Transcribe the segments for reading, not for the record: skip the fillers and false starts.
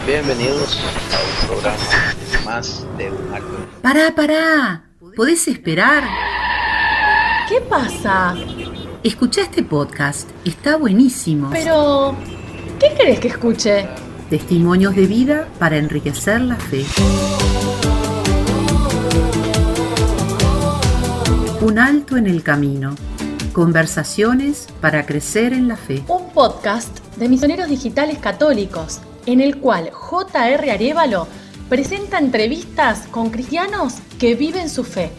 Bienvenidos a un programa más de Un Alto. Pará. ¿Podés esperar? ¿Qué pasa? Escuchá este podcast. Está buenísimo. Pero, ¿qué querés que escuche? Testimonios de vida para enriquecer la fe. Un alto en el camino. Conversaciones para crecer en la fe. Un podcast de misioneros digitales católicos, en el cual J.R. Arévalo presenta entrevistas con cristianos que viven su fe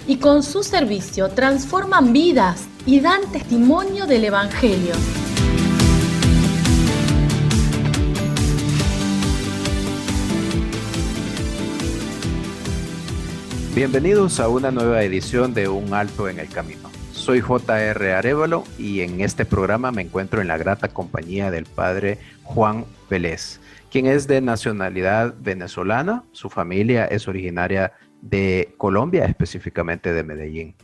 y con su servicio transforman vidas y dan testimonio del Evangelio. Bienvenidos a una nueva edición de Un Alto en el Camino. Soy J.R. Arévalo y en este programa me encuentro en la grata compañía del padre Juan Vélez, quien es de nacionalidad venezolana. Su familia es originaria de Colombia, específicamente de Medellín.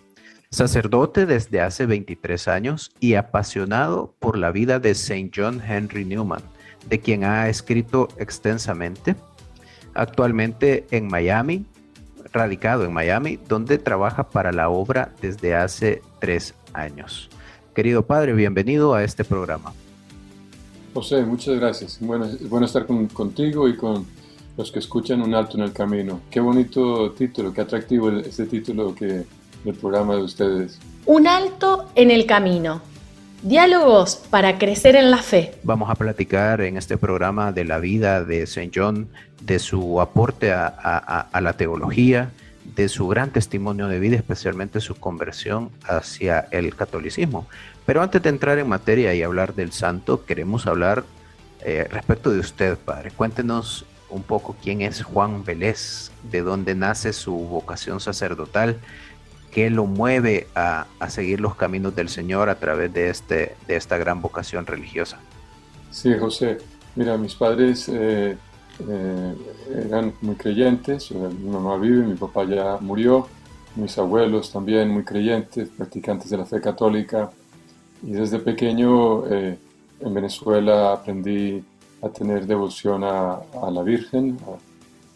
Sacerdote desde hace 23 años y apasionado por la vida de Saint John Henry Newman, de quien ha escrito extensamente. Actualmente radicado en Miami, donde trabaja para la obra desde hace 3 años. Querido padre, bienvenido a este programa. José, muchas gracias. Bueno, es bueno estar contigo y con los que escuchan Un Alto en el Camino. Qué bonito título, qué atractivo este título del programa de ustedes. Un alto en el camino. Diálogos para crecer en la fe. Vamos a platicar en este programa de la vida de Saint John, de su aporte a la teología, de su gran testimonio de vida, especialmente su conversión hacia el catolicismo. Pero antes de entrar en materia y hablar del santo, queremos hablar respecto de usted, padre. Cuéntenos un poco quién es Juan Vélez, de dónde nace su vocación sacerdotal, qué lo mueve a seguir los caminos del Señor a través de esta gran vocación religiosa. Sí, José. Mira, mis padres eran muy creyentes. Mi mamá vive, mi papá ya murió. Mis abuelos también muy creyentes, practicantes de la fe católica. Y desde pequeño en Venezuela aprendí a tener devoción a la Virgen,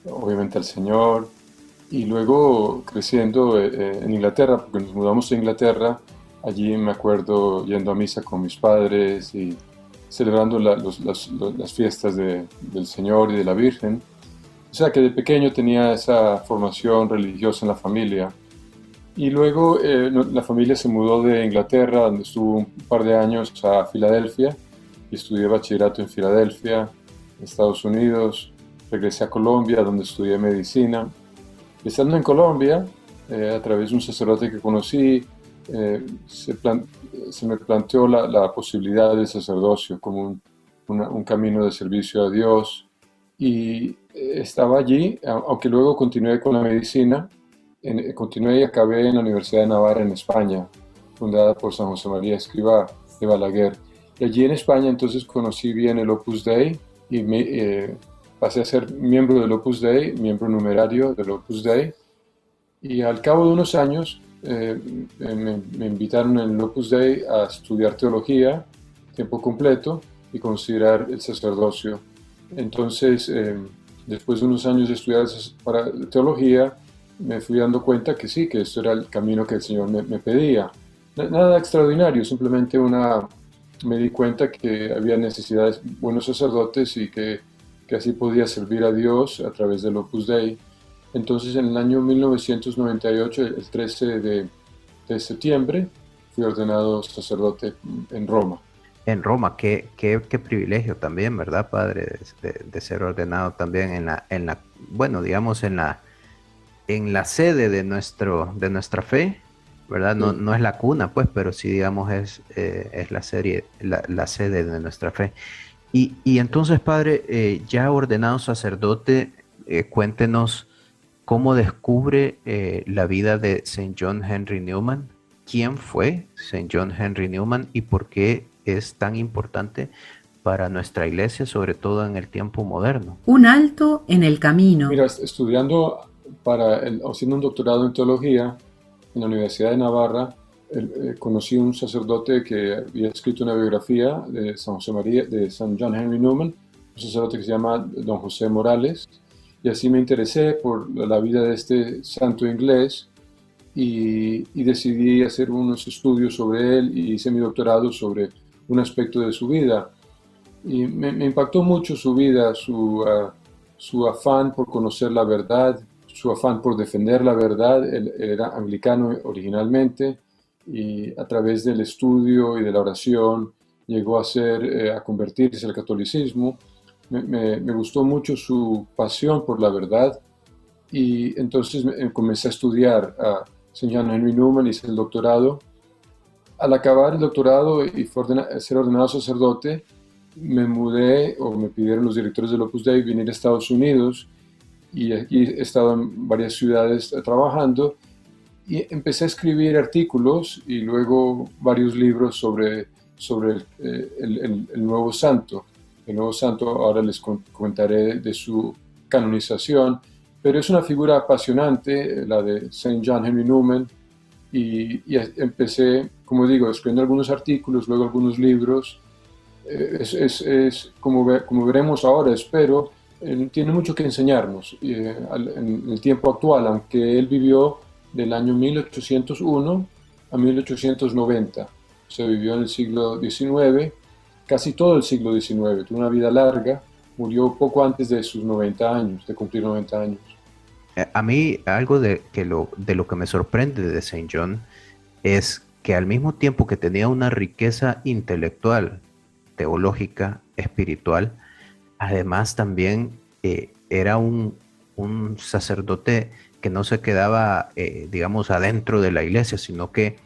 obviamente al Señor. Y luego creciendo en Inglaterra, porque nos mudamos a Inglaterra, allí me acuerdo yendo a misa con mis padres y celebrando las fiestas del Señor y de la Virgen. O sea que de pequeño tenía esa formación religiosa en la familia. Y luego la familia se mudó de Inglaterra, donde estuvo un par de años, a Filadelfia, y estudié bachillerato en Filadelfia, Estados Unidos. Regresé a Colombia, donde estudié medicina. Estando en Colombia, a través de un sacerdote que conocí, se me planteó la posibilidad del sacerdocio como un camino de servicio a Dios. Y estaba allí, aunque luego continué con la medicina. Continué y acabé en la Universidad de Navarra en España, fundada por San José María Escrivá de Balaguer. Y allí en España entonces conocí bien el Opus Dei y pasé a ser miembro del Opus Dei, miembro numerario del Opus Dei. Y al cabo de unos años me invitaron en el Opus Dei a estudiar teología, tiempo completo, y considerar el sacerdocio. Entonces, después de unos años de estudiar para teología, me fui dando cuenta que sí, que esto era el camino que el Señor me pedía. Nada extraordinario, simplemente me di cuenta que había necesidades de buenos sacerdotes y que así podía servir a Dios a través del Opus Dei. Entonces, en el año 1998, el 13 de septiembre, fui ordenado sacerdote en Roma. En Roma, qué privilegio también, ¿verdad, padre? De ser ordenado también en la bueno, digamos, en la sede de nuestra fe, ¿verdad? No es la cuna, pues, pero sí, digamos, es la sede de nuestra fe. Y entonces, padre, ya ordenado sacerdote, cuéntenos cómo descubre la vida de Saint John Henry Newman. ¿Quién fue Saint John Henry Newman y por qué es tan importante para nuestra iglesia, sobre todo en el tiempo moderno? Un alto en el camino. Mira, estudiando haciendo un doctorado en teología en la Universidad de Navarra, conocí a un sacerdote que había escrito una biografía de San José María, de San John Henry Newman, un sacerdote que se llama Don José Morales, y así me interesé por la vida de este santo inglés y decidí hacer unos estudios sobre él y hice mi doctorado sobre un aspecto de su vida. Y me impactó mucho su vida, su afán por conocer la verdad, su afán por defender la verdad. Él era anglicano originalmente y a través del estudio y de la oración llegó a convertirse al catolicismo. Me gustó mucho su pasión por la verdad y entonces comencé a estudiar a St. John Henry Newman, hice el doctorado. Al acabar el doctorado y ser ordenado sacerdote, me mudé o me pidieron los directores del Opus Dei venir a Estados Unidos y aquí he estado en varias ciudades trabajando y empecé a escribir artículos y luego varios libros sobre el nuevo santo. El nuevo santo, ahora les comentaré de su canonización, pero es una figura apasionante, la de St. John Henry Newman, y empecé, como digo, escribiendo algunos artículos, luego algunos libros. Como veremos ahora, espero, tiene mucho que enseñarnos en el tiempo actual, aunque él vivió del año 1801 a 1890, se vivió en el siglo XIX, casi todo el siglo XIX, tuvo una vida larga, murió poco antes de sus 90 años, de cumplir 90 años. A mí algo de lo que me sorprende de Saint John es que al mismo tiempo que tenía una riqueza intelectual, teológica, espiritual, además también era un sacerdote que no se quedaba, digamos, adentro de la iglesia, sino que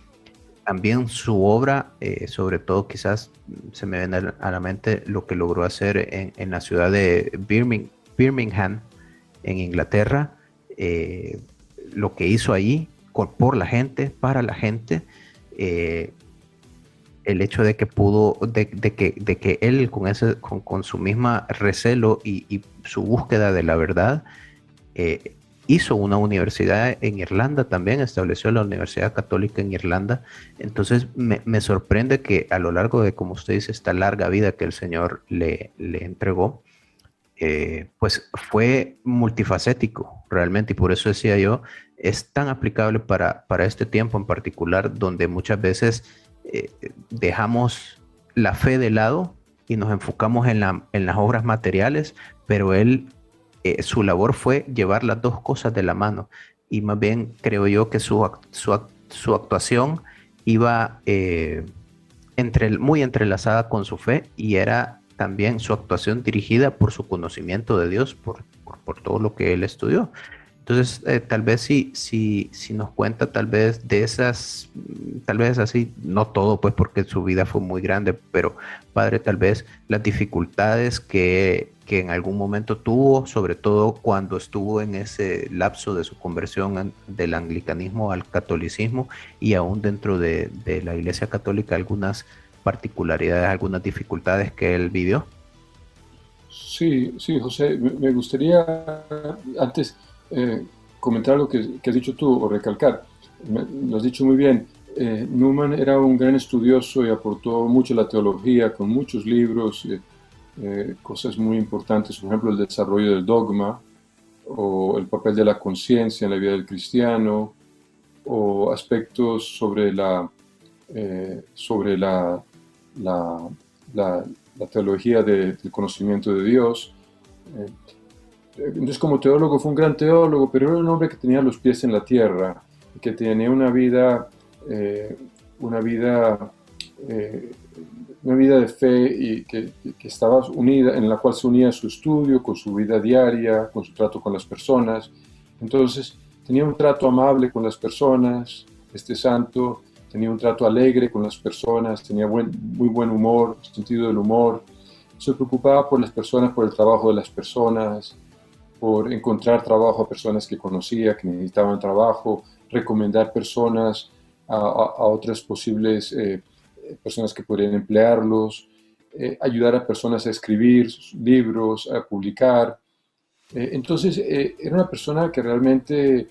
también su obra, sobre todo quizás se me viene a la mente lo que logró hacer en la ciudad de Birmingham, en Inglaterra, lo que hizo allí por la gente, para la gente, el hecho de que pudo, de que él con su misma recelo y su búsqueda de la verdad, hizo una universidad en Irlanda también, estableció la Universidad Católica en Irlanda. Entonces me sorprende que a lo largo de, como usted dice, esta larga vida que el Señor le entregó, pues fue multifacético realmente, y por eso decía yo, es tan aplicable para este tiempo en particular, donde muchas veces dejamos la fe de lado y nos enfocamos en las obras materiales, pero él, su labor fue llevar las dos cosas de la mano, y más bien creo yo que su actuación iba muy entrelazada con su fe, y era también su actuación dirigida por su conocimiento de Dios, por todo lo que él estudió. Entonces, tal vez si nos cuenta tal vez de esas, tal vez así, no todo, pues porque su vida fue muy grande, pero padre, tal vez las dificultades que en algún momento tuvo, sobre todo cuando estuvo en ese lapso de su conversión del anglicanismo al catolicismo, y aún dentro de la Iglesia Católica, algunas particularidades, algunas dificultades que él vivió. Sí, José, me gustaría antes comentar lo que has dicho tú o recalcar. Lo has dicho muy bien. Newman era un gran estudioso y aportó mucho a la teología con muchos libros, cosas muy importantes, por ejemplo el desarrollo del dogma o el papel de la conciencia en la vida del cristiano, o aspectos sobre la teología del conocimiento de Dios. Entonces, como teólogo fue un gran teólogo, pero era un hombre que tenía los pies en la tierra, que tenía una vida de fe y que estaba unida, en la cual se unía su estudio con su vida diaria, con su trato con las personas. Entonces, tenía un trato amable con las personas, este santo, tenía un trato alegre con las personas, tenía muy buen humor, sentido del humor, se preocupaba por las personas, por el trabajo de las personas, por encontrar trabajo a personas que conocía, que necesitaban trabajo, recomendar personas a otras posibles personas que podrían emplearlos, ayudar a personas a escribir libros, a publicar. Entonces, era una persona que realmente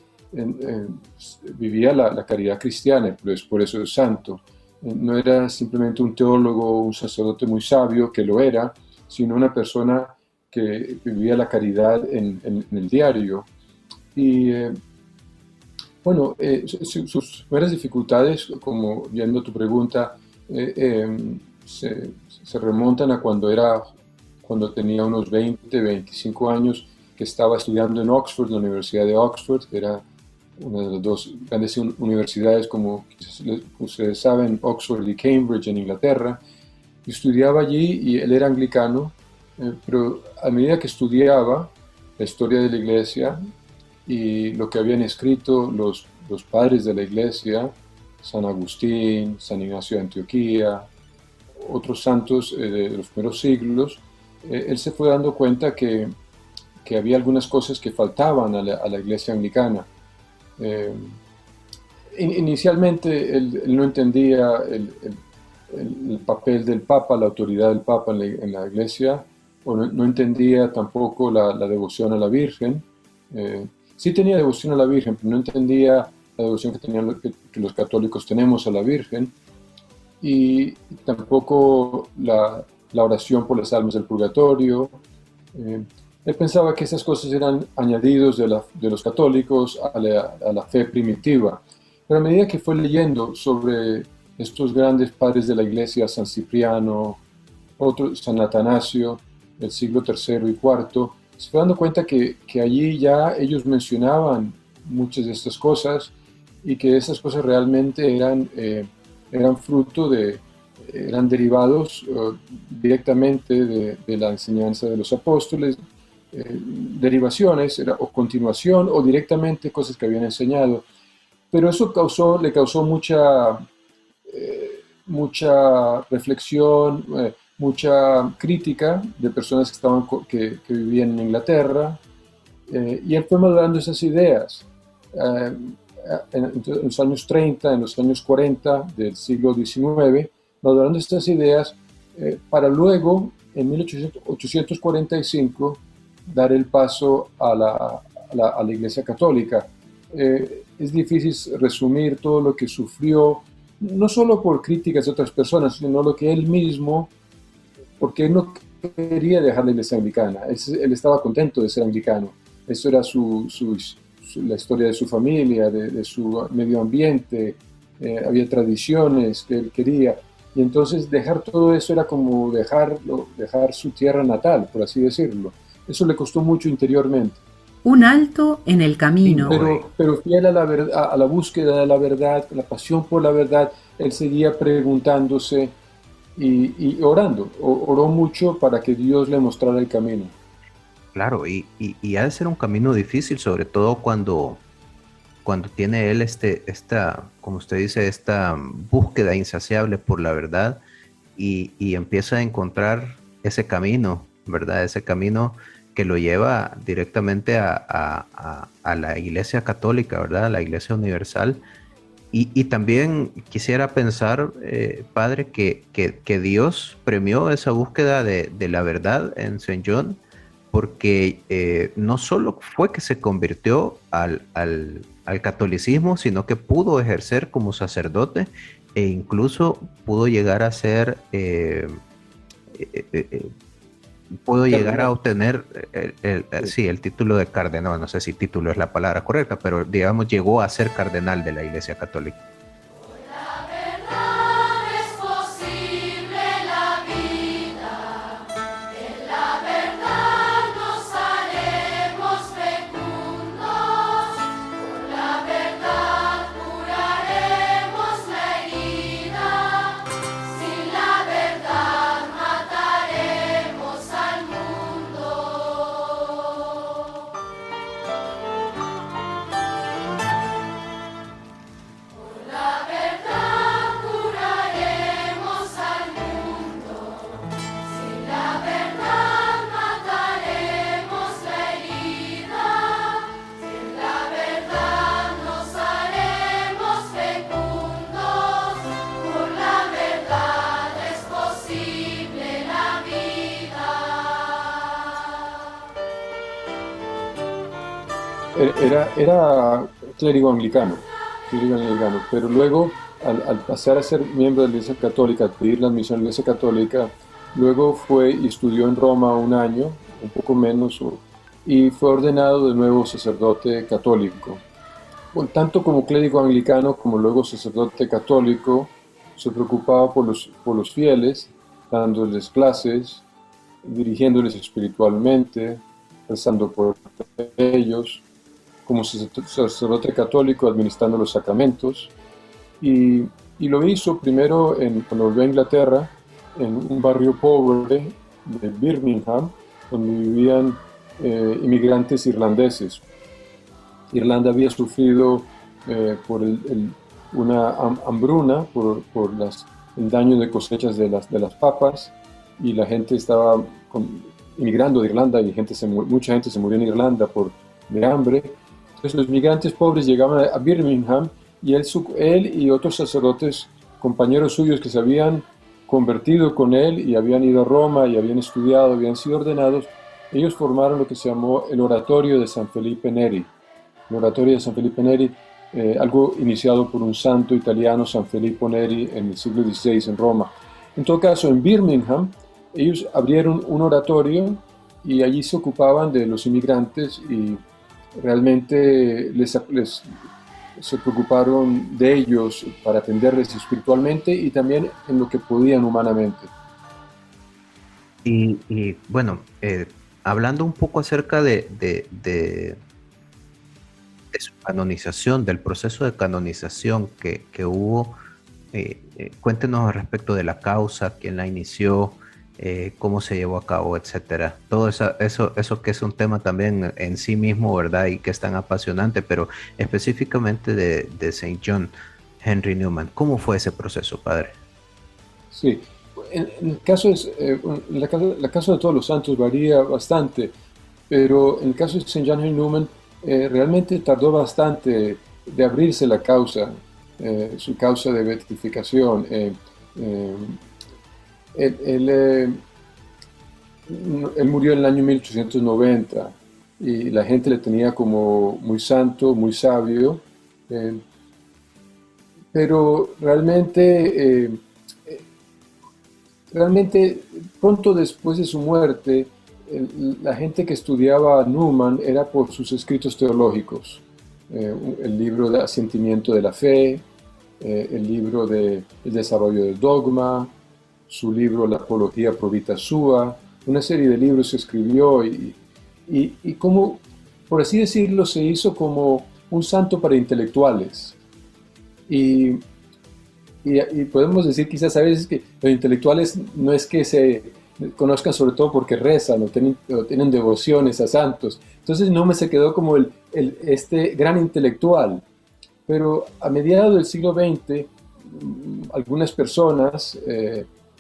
vivía la caridad cristiana, pues por eso es santo. No era simplemente un teólogo, un sacerdote muy sabio, que lo era, sino una persona que vivía la caridad en el diario. Y bueno, sus primeras dificultades, como viendo tu pregunta, se remontan a cuando tenía unos 20, 25 años, que estaba estudiando en Oxford, la Universidad de Oxford, que era una de las dos grandes universidades, como ustedes saben, Oxford y Cambridge en Inglaterra. Y estudiaba allí y él era anglicano, pero a medida que estudiaba la historia de la iglesia y lo que habían escrito los padres de la iglesia, San Agustín, San Ignacio de Antioquía, otros santos de los primeros siglos, él se fue dando cuenta que había algunas cosas que faltaban a la iglesia anglicana. Inicialmente él no entendía el papel del Papa, la autoridad del Papa en la iglesia, o no entendía tampoco la devoción a la Virgen. Sí tenía devoción a la Virgen, pero no entendía la devoción que los católicos tenemos a la Virgen, y tampoco la oración por las almas del purgatorio. Él pensaba que esas cosas eran añadidos de los católicos a la fe primitiva. Pero a medida que fue leyendo sobre estos grandes padres de la iglesia, San Cipriano, San Atanasio, del siglo III y IV, se fue dando cuenta que allí ya ellos mencionaban muchas de estas cosas, y que esas cosas realmente eran fruto eran derivados directamente de la enseñanza de los apóstoles, derivaciones, o continuación, o directamente cosas que habían enseñado. Pero eso le causó mucha reflexión, mucha crítica de personas que vivían en Inglaterra, y él fue madurando esas ideas. En los años 30, en los años 40 del siglo XIX, madurando estas ideas, para luego, en 1845, dar el paso a la Iglesia Católica. Es difícil resumir todo lo que sufrió, no solo por críticas de otras personas, sino lo que él mismo, porque él no quería dejar la Iglesia anglicana, él estaba contento de ser anglicano. Eso era la historia de su familia, de su medio ambiente, había tradiciones que él quería, y entonces dejar todo eso era como dejar su tierra natal, por así decirlo. Eso le costó mucho interiormente. Un alto en el camino. Pero fiel a la búsqueda de la verdad, la pasión por la verdad, él seguía preguntándose y orando. Oró mucho para que Dios le mostrara el camino. Claro, y ha de ser un camino difícil, sobre todo cuando tiene él como usted dice, esta búsqueda insaciable por la verdad, y empieza a encontrar ese camino, ¿verdad? Ese camino que lo lleva directamente a la Iglesia Católica, ¿verdad? A la Iglesia Universal. Y también quisiera pensar, padre, que Dios premió esa búsqueda de la verdad en St. John, porque no solo fue que se convirtió al catolicismo, sino que pudo ejercer como sacerdote, e incluso pudo llegar a ser, llegar a obtener el título de cardenal. No sé si título es la palabra correcta, pero digamos llegó a ser cardenal de la Iglesia Católica. La Era clérigo anglicano, pero luego al pasar a ser miembro de la Iglesia Católica, al pedir la admisión a la Iglesia Católica, luego fue y estudió en Roma un año, un poco menos, y fue ordenado de nuevo sacerdote católico. Bueno, tanto como clérigo anglicano como luego sacerdote católico, se preocupaba por los fieles, dándoles clases, dirigiéndoles espiritualmente, rezando por ellos, como sacerdote católico administrando los sacramentos, y lo hizo primero cuando volvió a Inglaterra, en un barrio pobre de Birmingham, donde vivían inmigrantes irlandeses. Irlanda había sufrido por una hambruna, por el daño de cosechas de las papas, y la gente estaba inmigrando de Irlanda y mucha gente se murió en Irlanda de hambre. Entonces los migrantes pobres llegaban a Birmingham y él y otros sacerdotes, compañeros suyos que se habían convertido con él y habían ido a Roma y habían estudiado, habían sido ordenados, ellos formaron lo que se llamó el Oratorio de San Felipe Neri. El Oratorio de San Felipe Neri, algo iniciado por un santo italiano, San Filippo Neri, en el siglo XVI en Roma. En todo caso, en Birmingham, ellos abrieron un oratorio y allí se ocupaban de los inmigrantes y realmente se preocuparon de ellos para atenderles espiritualmente y también en lo que podían humanamente. Y bueno, hablando un poco acerca de su canonización, del proceso de canonización que hubo, cuéntenos al respecto de la causa, quién la inició, cómo se llevó a cabo, etcétera. Todo eso que es un tema también en sí mismo, ¿verdad? Y que es tan apasionante, pero específicamente de Saint John Henry Newman. ¿Cómo fue ese proceso, padre? Sí, en el caso la causa de todos los santos varía bastante, pero en el caso de Saint John Henry Newman realmente tardó bastante de abrirse la causa, su causa de beatificación. Él murió en el año 1890 y la gente le tenía como muy santo, muy sabio, pero realmente pronto después de su muerte, la gente que estudiaba a Newman era por sus escritos teológicos, el libro de Asentimiento de la Fe, el libro de El desarrollo del dogma, su libro La Apología Pro Vita Sua, una serie de libros se escribió y como, por así decirlo, se hizo como un santo para intelectuales. Y podemos decir quizás a veces que los intelectuales no es que se conozcan sobre todo porque rezan o tienen devociones a santos. Entonces Newman se quedó como este gran intelectual. Pero a mediados del siglo XX, algunas personas,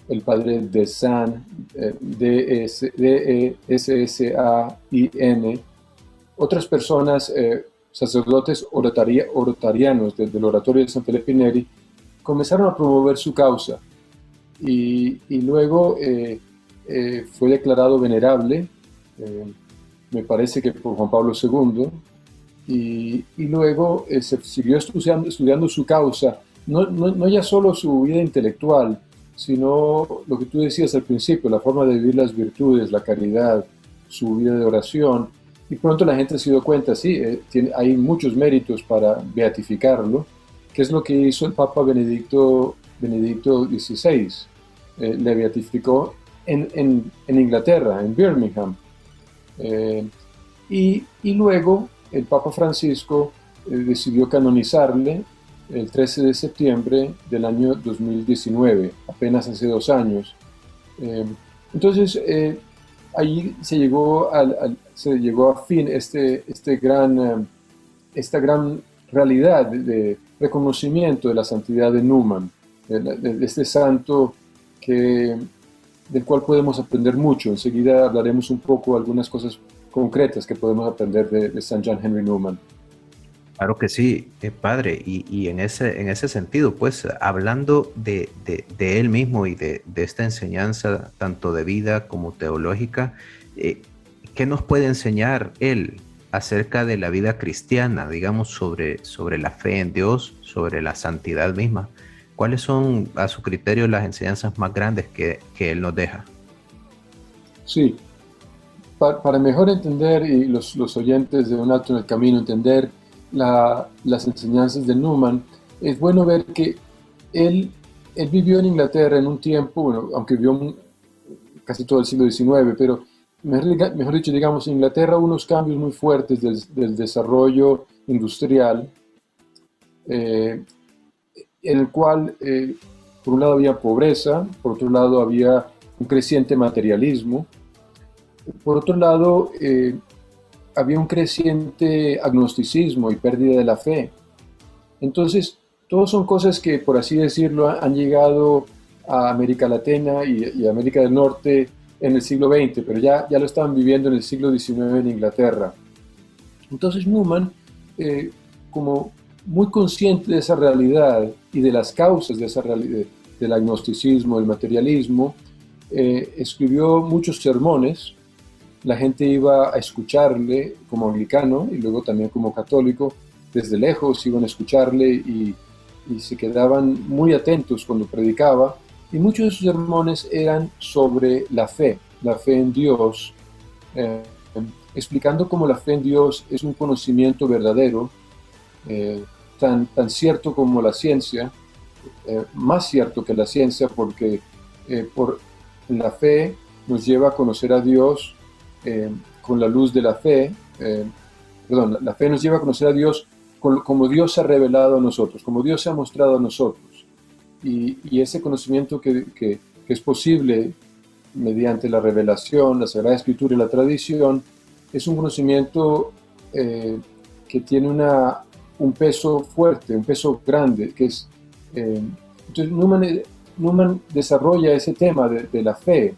el padre de San, D-E-S-S-A-I-N, otras personas, sacerdotes orotarianos del Oratorio de San Felipe Neri, comenzaron a promover su causa y luego fue declarado venerable, me parece que por Juan Pablo II, y luego se siguió estudiando su causa, no ya solo su vida intelectual, sino lo que tú decías al principio, la forma de vivir las virtudes, la caridad, su vida de oración, y pronto la gente se dio cuenta, sí, hay muchos méritos para beatificarlo, que es lo que hizo el Papa Benedicto XVI. Le beatificó en Inglaterra, en Birmingham. Y luego el Papa Francisco decidió canonizarle el 13 de septiembre del año 2019, apenas hace 2 años. Entonces, allí se llegó a fin esta gran realidad de reconocimiento de la santidad de Newman, de este santo del cual podemos aprender mucho. Enseguida hablaremos un poco de algunas cosas concretas que podemos aprender de St. John Henry Newman. Claro que sí, padre, y en ese sentido, pues, hablando de él mismo y de esta enseñanza, tanto de vida como teológica, ¿qué nos puede enseñar él acerca de la vida cristiana, digamos, sobre la fe en Dios, sobre la santidad misma. ¿Cuáles son, a su criterio, las enseñanzas más grandes que él nos deja? Sí, para mejor entender, y los oyentes de Un Alto en el Camino entender las enseñanzas de Newman, es bueno ver que él vivió en Inglaterra en un tiempo, bueno, aunque vivió casi todo el siglo XIX, pero mejor dicho, digamos, en Inglaterra hubo unos cambios muy fuertes del desarrollo industrial, en el cual, por un lado había pobreza, por otro lado había un creciente materialismo, por otro lado había un creciente agnosticismo y pérdida de la fe. Entonces, todas son cosas que, por así decirlo, han llegado a América Latina y a América del Norte en el siglo XX, pero ya lo estaban viviendo en el siglo XIX en Inglaterra. Entonces Newman, como muy consciente de esa realidad y de las causas de esa realidad, del agnosticismo, del materialismo, escribió muchos sermones. La gente iba a escucharle como anglicano y luego también como católico. Desde lejos iban a escucharle y se quedaban muy atentos cuando predicaba. Y muchos de sus sermones eran sobre la fe en Dios, explicando cómo la fe en Dios es un conocimiento verdadero, tan cierto como la ciencia, más cierto que la ciencia, porque por la fe nos lleva a conocer a Dios con la luz de la fe. La fe nos lleva a conocer a Dios como Dios se ha revelado a nosotros, como Dios se ha mostrado a nosotros. Y ese conocimiento que es posible mediante la revelación, la Sagrada Escritura y la tradición, es un conocimiento que tiene un peso fuerte, un peso grande, que es... entonces Newman desarrolla ese tema de la fe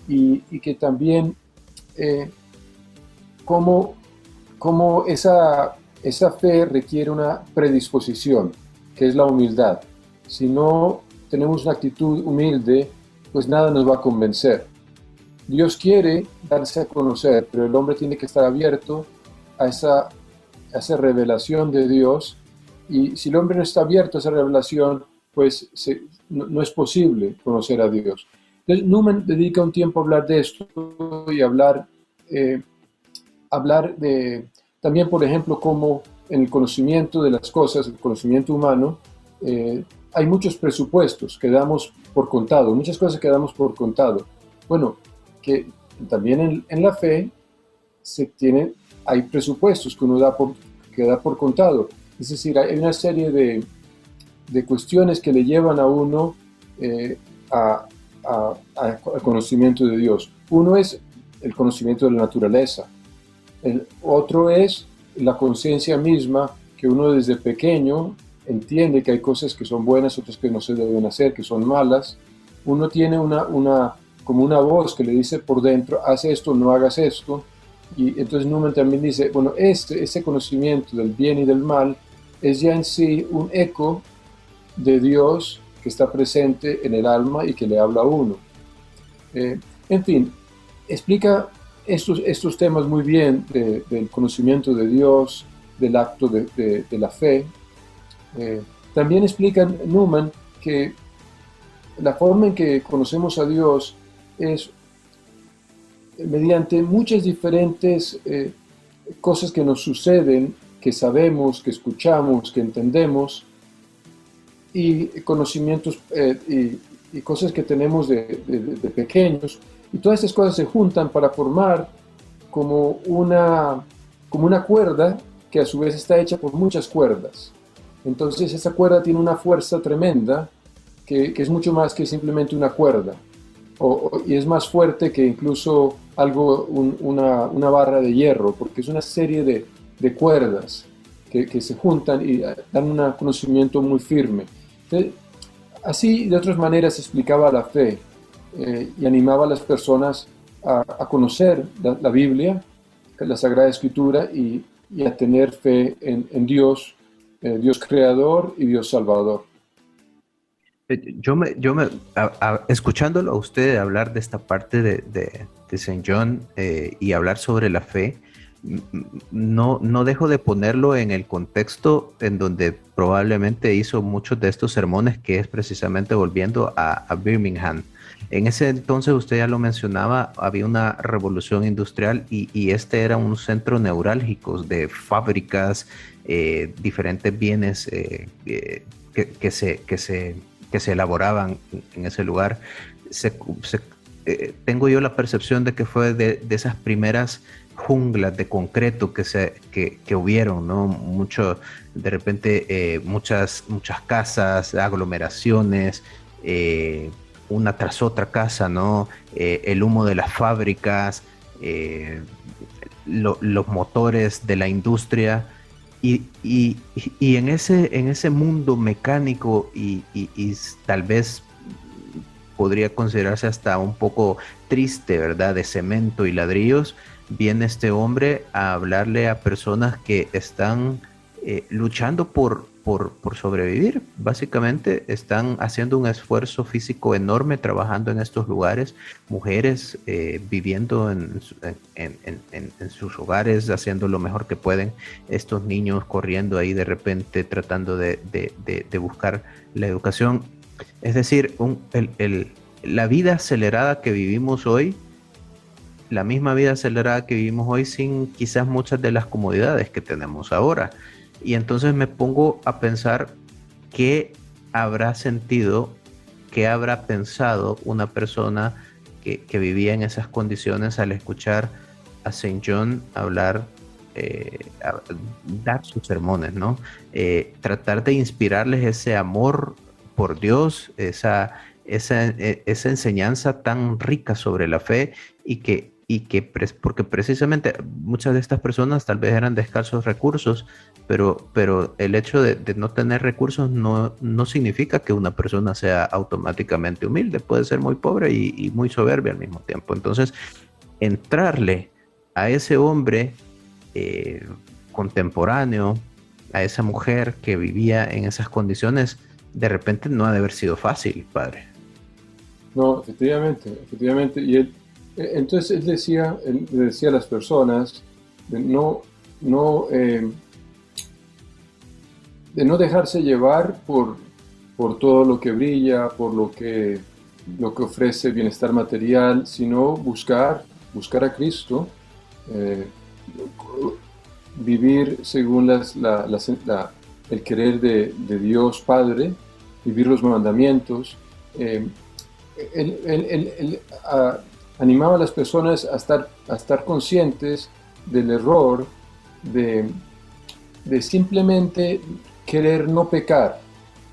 y que también cómo esa fe requiere una predisposición, que es la humildad. Si no tenemos una actitud humilde, pues nada nos va a convencer. Dios quiere darse a conocer, pero el hombre tiene que estar abierto a esa revelación de Dios. Y si el hombre no está abierto a esa revelación, pues no es posible conocer a Dios. Entonces, Newman dedica un tiempo a hablar de esto y hablar de también, por ejemplo, cómo en el conocimiento de las cosas, el conocimiento humano, hay muchos presupuestos que damos por contado, muchas cosas que damos por contado. Bueno, que también en la fe hay presupuestos que uno da por contado. Es decir, hay una serie de cuestiones que le llevan a uno al conocimiento de Dios. Uno es el conocimiento de la naturaleza. El otro es la conciencia misma, que uno desde pequeño entiende que hay cosas que son buenas, otras que no se deben hacer, que son malas. Uno tiene como una voz que le dice por dentro, haz esto, no hagas esto. Y entonces Newman también dice, bueno, ese conocimiento del bien y del mal es ya en sí un eco de Dios que está presente en el alma y que le habla a uno. En fin, explica estos temas muy bien del conocimiento de Dios, del acto de la fe. También explica Newman que la forma en que conocemos a Dios es mediante muchas diferentes cosas que nos suceden, que sabemos, que escuchamos, que entendemos, y conocimientos y cosas que tenemos de pequeños. Y todas estas cosas se juntan para formar como una cuerda que a su vez está hecha por muchas cuerdas. Entonces esa cuerda tiene una fuerza tremenda que es mucho más que simplemente una cuerda. Y es más fuerte que incluso una barra de hierro, porque es una serie de cuerdas que se juntan y dan un conocimiento muy firme. Entonces, así, de otras maneras, explicaba la fe y animaba a las personas a conocer la Biblia, la Sagrada Escritura, y a tener fe en Dios, Dios creador y Dios salvador. Escuchándolo a usted hablar de esta parte de Saint John y hablar sobre la fe, no dejo de ponerlo en el contexto en donde probablemente hizo muchos de estos sermones, que es precisamente volviendo a Birmingham. En ese entonces, usted ya lo mencionaba, había una revolución industrial y este era un centro neurálgico de fábricas, diferentes bienes que se elaboraban en ese lugar. Tengo yo la percepción de que fue de esas primeras junglas de concreto que hubieron, ¿no? De repente, muchas casas, aglomeraciones, una tras otra casa, ¿no? El humo de las fábricas, los motores de la industria, y en ese mundo mecánico y tal vez podría considerarse hasta un poco triste, ¿verdad? De cemento y ladrillos, viene este hombre a hablarle a personas que están luchando por sobrevivir. Básicamente están haciendo un esfuerzo físico enorme trabajando en estos lugares, mujeres viviendo en sus hogares, haciendo lo mejor que pueden, estos niños corriendo ahí de repente tratando de buscar la educación. Es decir, la vida acelerada que vivimos hoy, la misma vida acelerada que vivimos hoy, sin quizás muchas de las comodidades que tenemos ahora. Y entonces me pongo a pensar qué habrá sentido, qué habrá pensado una persona que vivía en esas condiciones al escuchar a Saint John hablar, dar sus sermones, ¿no? Tratar de inspirarles ese amor por Dios, esa enseñanza tan rica sobre la fe, porque precisamente muchas de estas personas tal vez eran de escasos recursos, pero el hecho de no tener recursos no significa que una persona sea automáticamente humilde. Puede ser muy pobre y muy soberbia al mismo tiempo. Entonces, entrarle a ese hombre contemporáneo, a esa mujer que vivía en esas condiciones, de repente no ha de haber sido fácil, padre. No, efectivamente. Y entonces él le decía a las personas de no dejarse llevar por todo lo que brilla, por lo que ofrece bienestar material, sino buscar a Cristo, vivir según el querer de Dios Padre, vivir los mandamientos. Él animaba a las personas a estar conscientes del error de simplemente querer no pecar,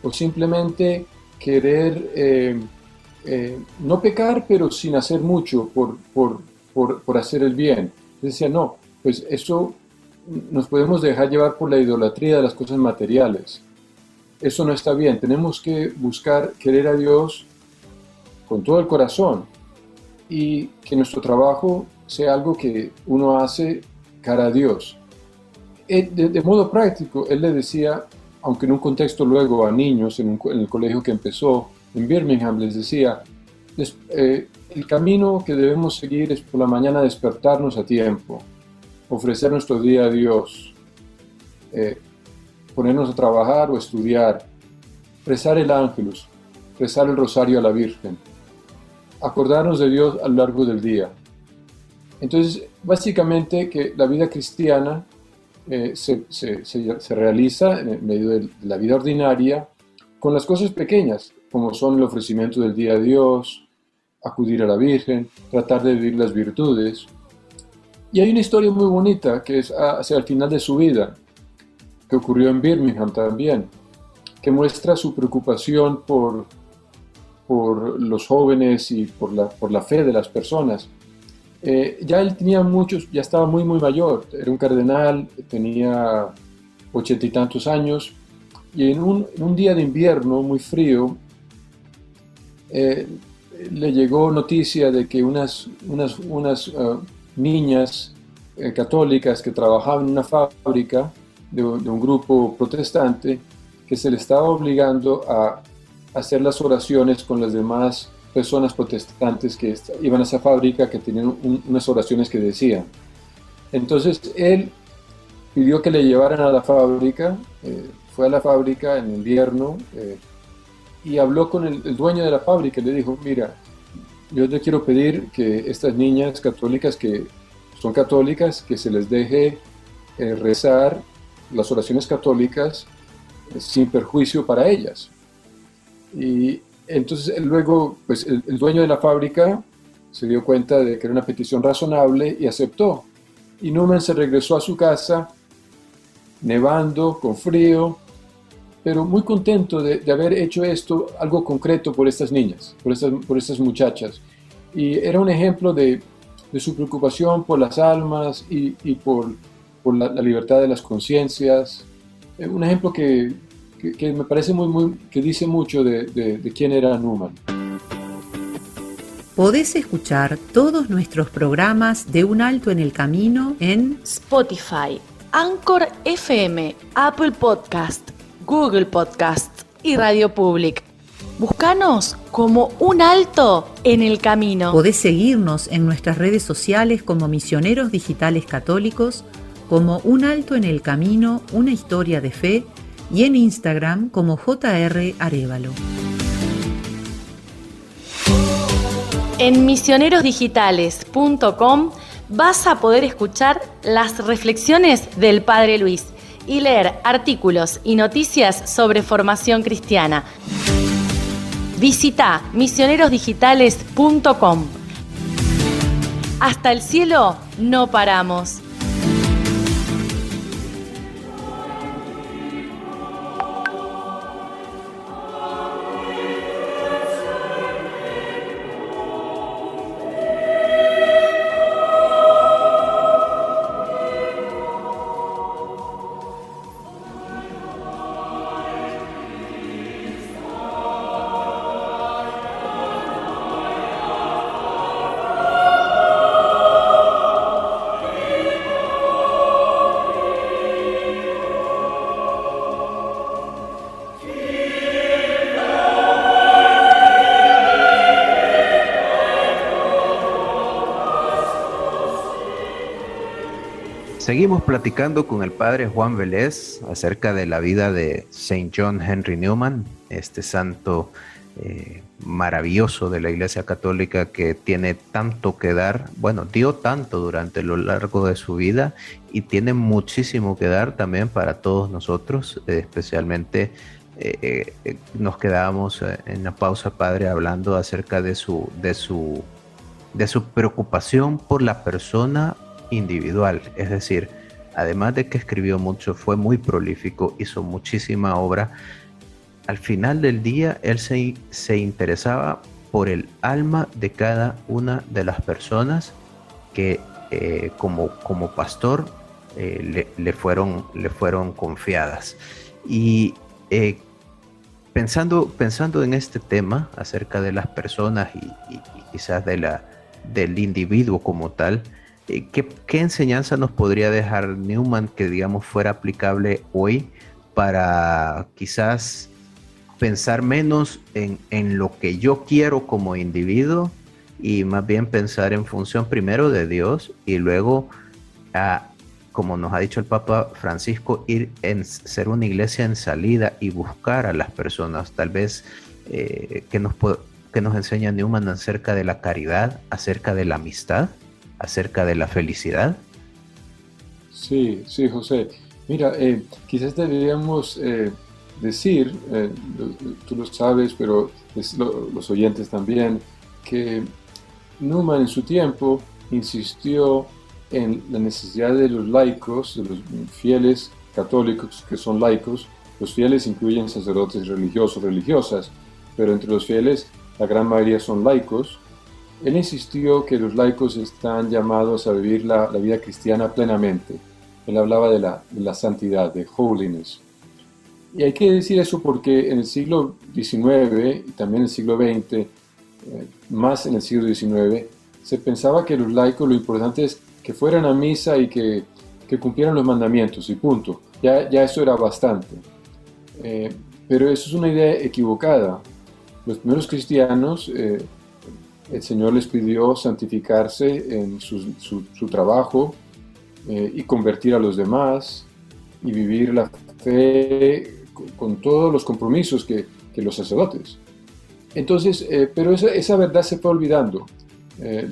o simplemente querer no pecar, pero sin hacer mucho por hacer el bien. Decía, no, pues eso nos podemos dejar llevar por la idolatría de las cosas materiales. Eso no está bien. Tenemos que buscar querer a Dios con todo el corazón, y que nuestro trabajo sea algo que uno hace cara a Dios. De modo práctico, él le decía, aunque en un contexto luego a niños, en el colegio que empezó en Birmingham, les decía, el camino que debemos seguir es por la mañana despertarnos a tiempo, ofrecer nuestro día a Dios, ponernos a trabajar o estudiar, rezar el Ángelus, rezar el rosario a la Virgen, acordarnos de Dios a lo largo del día. Entonces, básicamente que la vida cristiana se realiza en medio de la vida ordinaria con las cosas pequeñas, como son el ofrecimiento del día a Dios, acudir a la Virgen, tratar de vivir las virtudes. Y hay una historia muy bonita que es hacia el final de su vida, que ocurrió en Birmingham también, que muestra su preocupación por los jóvenes y por la fe de las personas. Ya él tenía ya estaba muy mayor, era un cardenal, tenía 80 y tantos años, y en un día de invierno muy frío, le llegó noticia de que unas niñas católicas que trabajaban en una fábrica de un grupo protestante, que se le estaba obligando a hacer las oraciones con las demás personas protestantes que iban a esa fábrica, que tenían unas oraciones que decían. Entonces él pidió que le llevaran a la fábrica, fue a la fábrica en invierno y habló con el dueño de la fábrica y le dijo, mira, yo te quiero pedir que estas niñas católicas que son católicas, que se les deje rezar las oraciones católicas sin perjuicio para ellas. Y entonces luego pues el dueño de la fábrica se dio cuenta de que era una petición razonable y aceptó. Y Newman se regresó a su casa, nevando, con frío, pero muy contento de haber hecho esto, algo concreto por estas niñas, por estas muchachas. Y era un ejemplo de su preocupación por las almas y por la libertad de las conciencias. Un ejemplo que me parece que dice mucho de quién era Newman. Podés escuchar todos nuestros programas de Un Alto en el Camino en Spotify, Anchor FM, Apple Podcast, Google Podcast y Radio Public. Búscanos como Un Alto en el Camino. Podés seguirnos en nuestras redes sociales como Misioneros Digitales Católicos, como Un Alto en el Camino, una historia de fe, y en Instagram como JR Arévalo. En misionerosdigitales.com vas a poder escuchar las reflexiones del Padre Luis y leer artículos y noticias sobre formación cristiana. Visita misionerosdigitales.com. Hasta el cielo no paramos. Seguimos platicando con el padre Juan Vélez acerca de la vida de Saint John Henry Newman, este santo maravilloso de la Iglesia Católica que tiene tanto que dar, bueno, dio tanto durante lo largo de su vida y tiene muchísimo que dar también para todos nosotros, especialmente nos quedábamos en la pausa, padre, hablando acerca de su preocupación por la persona individual, es decir, además de que escribió mucho, fue muy prolífico, hizo muchísima obra. Al final del día, él se interesaba por el alma de cada una de las personas que como pastor le fueron confiadas. Y pensando en este tema acerca de las personas y quizás del individuo como tal, ¿qué enseñanza nos podría dejar Newman que, digamos, fuera aplicable hoy para quizás pensar menos en lo que yo quiero como individuo y más bien pensar en función primero de Dios y luego, como nos ha dicho el Papa Francisco, ser una iglesia en salida y buscar a las personas? Tal vez que nos enseña Newman acerca de la caridad, acerca de la amistad, acerca de la felicidad. Sí, José. Mira, quizás deberíamos decir, tú lo sabes, pero los oyentes también, que Newman en su tiempo insistió en la necesidad de los laicos, de los fieles católicos que son laicos. Los fieles incluyen sacerdotes religiosos, religiosas, pero entre los fieles la gran mayoría son laicos. Él insistió que los laicos están llamados a vivir la vida cristiana plenamente. Él hablaba de la santidad, de holiness. Y hay que decir eso porque en el siglo XIX y también en el siglo XX, más en el siglo XIX, se pensaba que los laicos lo importante es que fueran a misa y que cumplieran los mandamientos y punto. Ya eso era bastante. Pero eso es una idea equivocada. Los primeros cristianos, el Señor les pidió santificarse en su trabajo, y convertir a los demás y vivir la fe con todos los compromisos que los sacerdotes. Entonces, pero esa verdad se fue olvidando.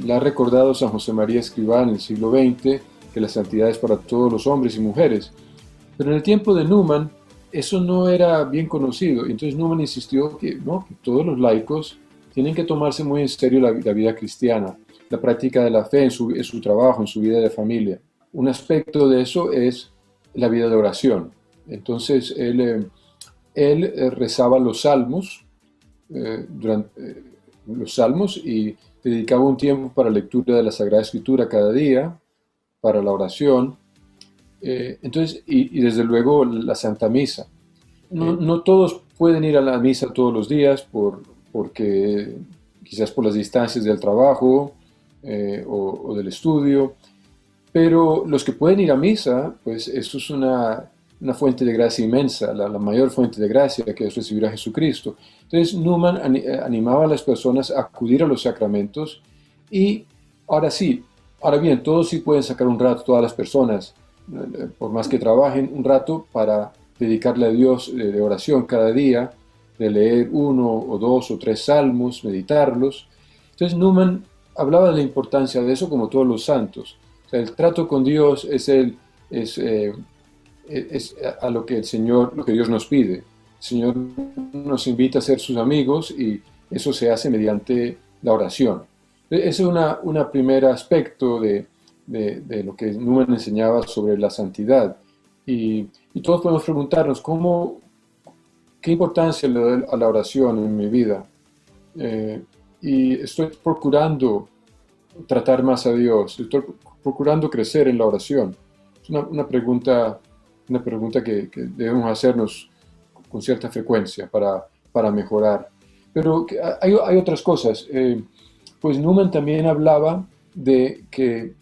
La ha recordado San José María Escrivá en el siglo XX, que la santidad es para todos los hombres y mujeres. Pero en el tiempo de Newman, eso no era bien conocido. Entonces Newman insistió que, no, que todos los laicos tienen que tomarse muy en serio la vida cristiana, la práctica de la fe en su trabajo, en su vida de familia. Un aspecto de eso es la vida de oración. Entonces él rezaba los salmos, los salmos, y dedicaba un tiempo para lectura de la Sagrada Escritura cada día, para la oración. Entonces, y desde luego la Santa Misa. No todos pueden ir a la misa todos los días porque quizás por las distancias del trabajo o del estudio, pero los que pueden ir a misa, pues eso es una fuente de gracia inmensa, la mayor fuente de gracia, que es recibir a Jesucristo. Entonces Newman animaba a las personas a acudir a los sacramentos, y ahora bien, todos sí pueden sacar un rato, todas las personas, por más que trabajen, un rato para dedicarle a Dios de oración cada día, de leer 1 o 2 o 3 salmos, meditarlos. Entonces Newman hablaba de la importancia de eso, como todos los santos. O sea, el trato con Dios es a lo que Dios nos pide. El Señor nos invita a ser sus amigos, y eso se hace mediante la oración. Ese es un primer aspecto de lo que Newman enseñaba sobre la santidad. Y todos podemos preguntarnos, ¿qué importancia le doy a la oración en mi vida? Y estoy procurando tratar más a Dios, estoy procurando crecer en la oración. Es una pregunta que debemos hacernos con cierta frecuencia para mejorar. Pero hay otras cosas. Pues Newman también hablaba de que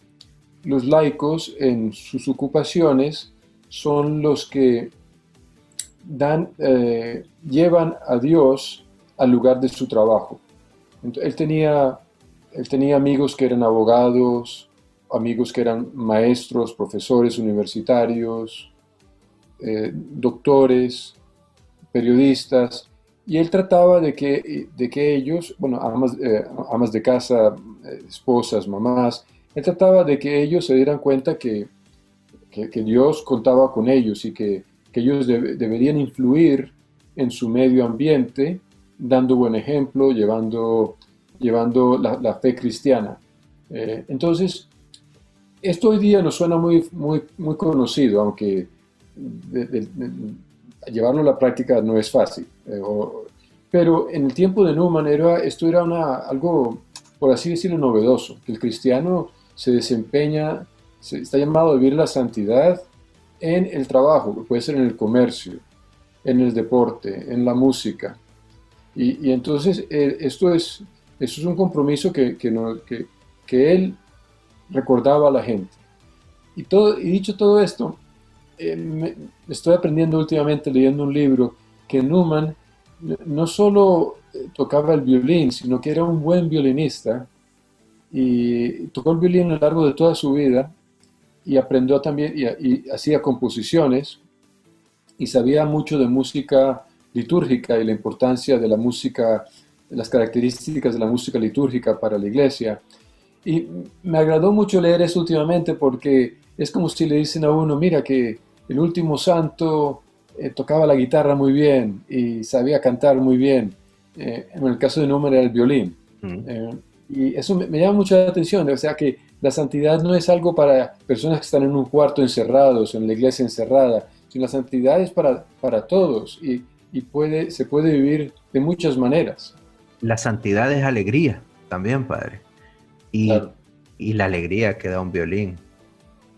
los laicos en sus ocupaciones son los que llevan a Dios al lugar de su trabajo. Entonces, él tenía amigos que eran abogados, amigos que eran maestros, profesores universitarios, doctores, periodistas, y él trataba de que ellos, bueno, amas de casa, esposas, mamás, él trataba de que ellos se dieran cuenta que Dios contaba con ellos, y que ellos deberían influir en su medio ambiente, dando buen ejemplo, llevando la fe cristiana. Entonces, esto hoy día nos suena muy, muy, muy conocido, aunque llevarlo a la práctica no es fácil. Pero en el tiempo de Newman esto era algo, por así decirlo, novedoso, que el cristiano está llamado a vivir la santidad en el trabajo, puede ser en el comercio, en el deporte, en la música. Y entonces esto es un compromiso que él recordaba a la gente. Y dicho todo esto, estoy aprendiendo últimamente, leyendo un libro, que Newman no solo tocaba el violín, sino que era un buen violinista, y tocó el violín a lo largo de toda su vida, y aprendió también, y hacía composiciones, y sabía mucho de música litúrgica y la importancia de la música, las características de la música litúrgica para la iglesia. Y me agradó mucho leer eso últimamente, porque es como si le dicen a uno, mira que el último santo tocaba la guitarra muy bien y sabía cantar muy bien. En el caso de Newman era el violín. Y eso me llama mucho la atención, o sea que la santidad no es algo para personas que están en un cuarto encerrados, en la iglesia encerrada, sino la santidad es para todos, y se puede vivir de muchas maneras. La santidad es alegría también, Padre. Claro. Y la alegría que da un violín.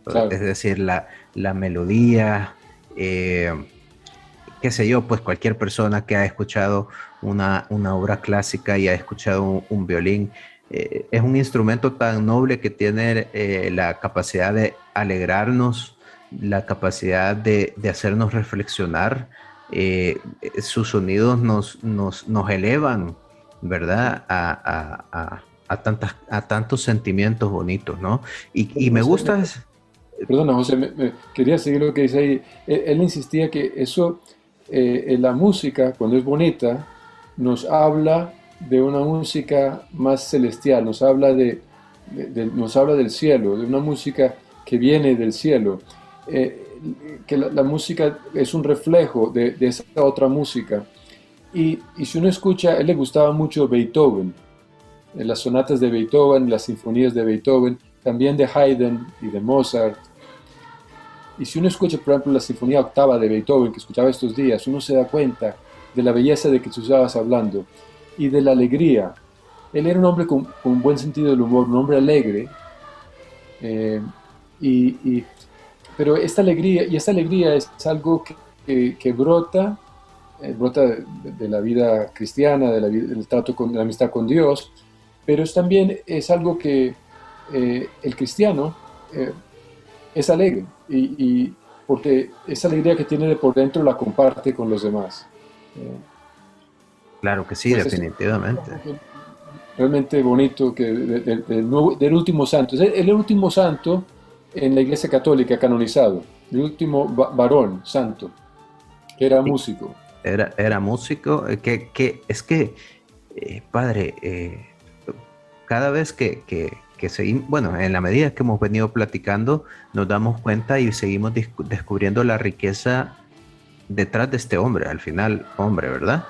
Claro. Es decir, la melodía, qué sé yo, pues cualquier persona que ha escuchado una obra clásica y ha escuchado un violín, es un instrumento tan noble que tiene la capacidad de alegrarnos, la capacidad de hacernos reflexionar. Sus sonidos nos elevan, ¿verdad? A tantos sentimientos bonitos, ¿no? Y me gusta Perdona, José, quería seguir lo que dice ahí. Él insistía que eso, la música, cuando es bonita, nos habla de una música más celestial, nos habla del cielo, de una música que viene del cielo. Que la música es un reflejo de esa otra música. Y si uno escucha, a él le gustaba mucho Beethoven, las sonatas de Beethoven, las sinfonías de Beethoven, también de Haydn y de Mozart. Y si uno escucha, por ejemplo, la Sinfonía Octava de Beethoven, que escuchaba estos días, uno se da cuenta de la belleza de que tú estabas hablando y de la alegría. Él era un hombre con un buen sentido del humor, un hombre alegre, eh, y, y- pero esta alegría es algo que brota, brota de la vida cristiana, del trato de la amistad con Dios, pero también es algo que el cristiano eh, es alegre porque esa alegría que tiene de por dentro la comparte con los demás. Eh, Claro que sí, pues es definitivamente. realmente bonito que del último santo. Es el último santo en la Iglesia Católica canonizado, el último varón santo, que era Sí, músico. era músico, es que, padre, cada vez que seguimos, bueno, en la medida que hemos venido platicando, nos damos cuenta y seguimos descubriendo la riqueza detrás de este hombre, al final hombre, ¿verdad?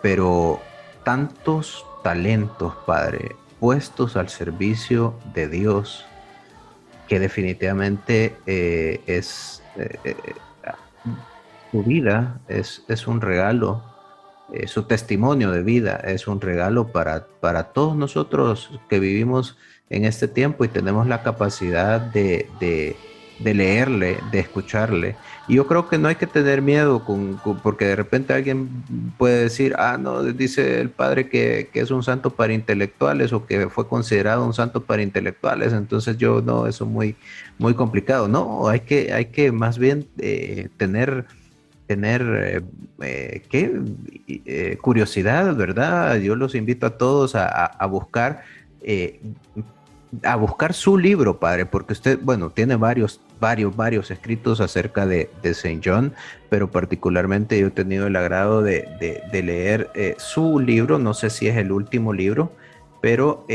Pero tantos talentos, padre, puestos al servicio de Dios, que definitivamente su vida es un regalo, su testimonio de vida es un regalo para todos nosotros que vivimos en este tiempo y tenemos la capacidad de leerle, de escucharle. Y yo creo que no hay que tener miedo porque de repente alguien puede decir, ah, no, dice el padre que es un santo para intelectuales o que fue considerado un santo para intelectuales, entonces yo no, eso es muy, muy complicado. No, hay que más bien tener curiosidad, ¿verdad? Yo los invito a todos eh, a buscar su libro, padre, porque usted, bueno, tiene varios escritos acerca de Saint John, pero particularmente yo he tenido el agrado de leer su libro, no sé si es el último libro, pero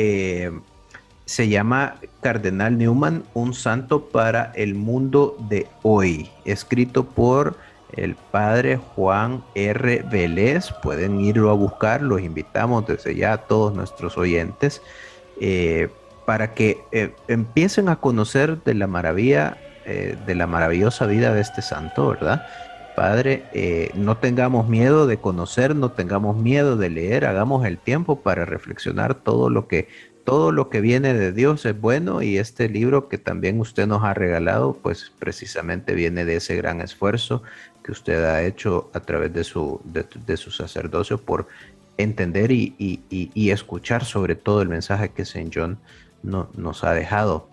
se llama Cardenal Newman, un santo para el mundo de hoy, escrito por el padre Juan R. Vélez. Pueden irlo a buscar, los invitamos desde ya a todos nuestros oyentes eh, para que empiecen a conocer de la maravillosa vida de este santo, ¿verdad? Padre, no tengamos miedo de conocer, no tengamos miedo de leer, hagamos el tiempo para reflexionar todo lo que viene de Dios es bueno y este libro que también usted nos ha regalado, pues precisamente viene de ese gran esfuerzo que usted ha hecho a través de su sacerdocio por entender y escuchar sobre todo el mensaje que Saint John nos ha dejado.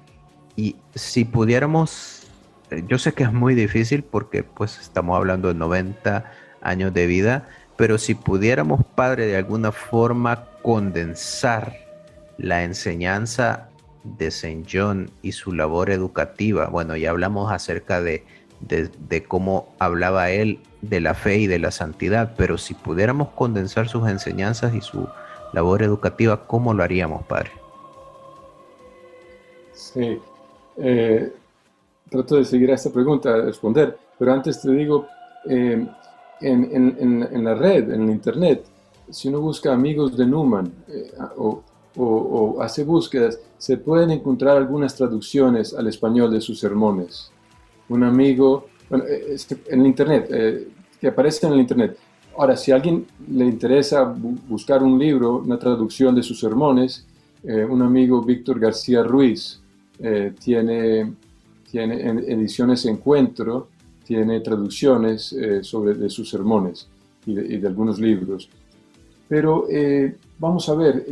Y si pudiéramos, yo sé que es muy difícil porque pues estamos hablando de 90 años de vida, pero si pudiéramos, padre, de alguna forma condensar la enseñanza de Saint John y su labor educativa, bueno, ya hablamos acerca de cómo hablaba él de la fe y de la santidad, pero si pudiéramos condensar sus enseñanzas y su labor educativa, ¿cómo lo haríamos, padre? Sí. Eh, Trato de seguir a esta pregunta, a responder, pero antes te digo, en la red, en la internet, si uno busca amigos de Newman o hace búsquedas, se pueden encontrar algunas traducciones al español de sus sermones. Un amigo, bueno, en el internet, que aparece en el internet. Ahora, si a alguien le interesa buscar un libro, una traducción de sus sermones, un amigo, Víctor García Ruiz, tiene en ediciones Encuentro, tiene traducciones de sus sermones y de algunos libros. Pero vamos a ver,